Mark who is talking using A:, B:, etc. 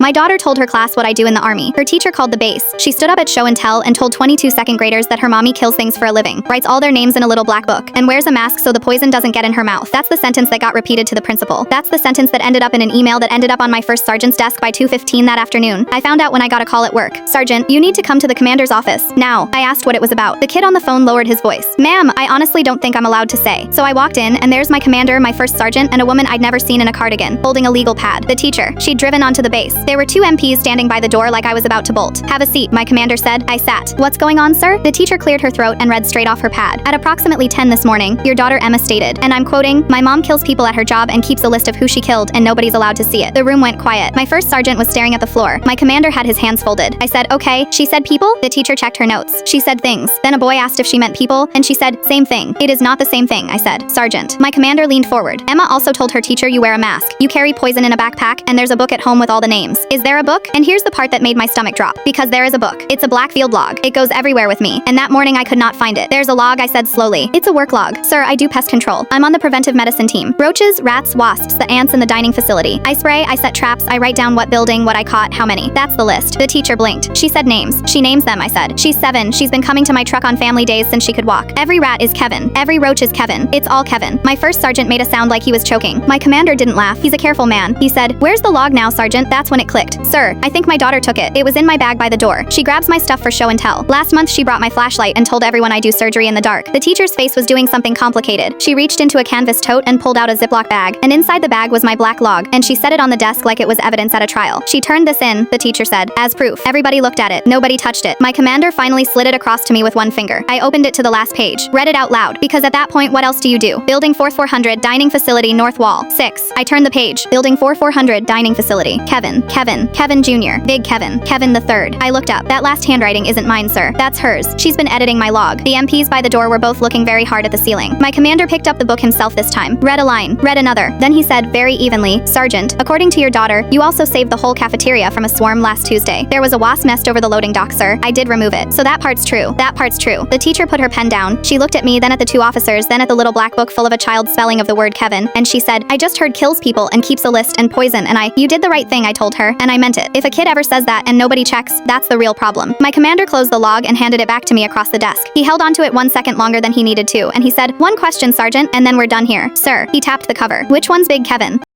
A: My daughter told her class what I do in the army. Her teacher called the base. She stood up at show and tell and told 22 second graders that her mommy kills things for a living, writes all their names in a little black book, and wears a mask so the poison doesn't get in her mouth. That's the sentence that got repeated to the principal. That's the sentence that ended up in an email that ended up on my first sergeant's desk by 2:15 that afternoon. I found out when I got a call at work. Sergeant, you need to come to the commander's office. Now. I asked what it was about. The kid on the phone lowered his voice. Ma'am, I honestly don't think I'm allowed to say. So I walked in, and there's my commander, my first sergeant, and a woman I'd never seen in a cardigan, holding a legal pad. The teacher. She'd driven onto the base. There were 2 MPs standing by the door like I was about to bolt. Have a seat, my commander said. I sat. What's going on, sir? The teacher cleared her throat and read straight off her pad. At approximately 10 this morning, your daughter Emma stated, and I'm quoting, "My mom kills people at her job and keeps a list of who she killed, and nobody's allowed to see it." The room went quiet. My first sergeant was staring at the floor. My commander had his hands folded. I said, okay. She said people? The teacher checked her notes. She said things. Then a boy asked if she meant people, and she said, same thing. It is not the same thing, I said. Sergeant. My commander leaned forward. Emma also told her teacher you wear a mask. You carry poison in a backpack, and there's a book at home with all the names. Is there a book? And here's the part that made my stomach drop. Because there is a book. It's a black field log. It goes everywhere with me. And that morning I could not find it. There's a log, I said slowly. It's a work log. Sir, I do pest control. I'm on the preventive medicine team. Roaches, rats, wasps, the ants in the dining facility. I spray, I set traps, I write down what building, what I caught, how many. That's the list. The teacher blinked. She said names. She names them, I said. She's 7. She's been coming to my truck on family days since she could walk. Every rat is Kevin. Every roach is Kevin. It's all Kevin. My first sergeant made a sound like he was choking. My commander didn't laugh. He's a careful man. He said, where's the log now, sergeant? That's when it clicked. Sir, I think my daughter took it. It was in my bag by the door. She grabs my stuff for show and tell. Last month she brought my flashlight and told everyone I do surgery in the dark. The teacher's face was doing something complicated. She reached into a canvas tote and pulled out a Ziploc bag, and inside the bag was my black log, and she set it on the desk like it was evidence at a trial. She turned this in, the teacher said, as proof. Everybody looked at it. Nobody touched it. My commander finally slid it across to me with one finger. I opened it to the last page, read it out loud, because at that point what else do you do? Building 4400, dining facility, north wall. 6. I turned the page. Building 4400, dining facility. Kevin Jr., Big Kevin the third. I looked up. That last handwriting isn't mine, sir. That's hers. She's been editing my log. The MPs by the door were both looking very hard at the ceiling. My commander picked up the book himself this time, read a line, read another. Then he said very evenly, Sergeant, according to your daughter, you also saved the whole cafeteria from a swarm last Tuesday. There was a wasp nest over the loading dock, sir. I did remove it. So that part's true. That part's true. The teacher put her pen down. She looked at me, then at the 2 officers, then at the little black book full of a child's spelling of the word Kevin, and she said, I just heard kills people and keeps a list and poison, and you did the right thing, I told her, and I meant it. If a kid ever says that and nobody checks, that's the real problem. My commander closed the log and handed it back to me across the desk. He held onto it 1 second longer than he needed to, and he said, one question, Sergeant, and then we're done here. Sir, he tapped the cover. Which one's Big Kevin?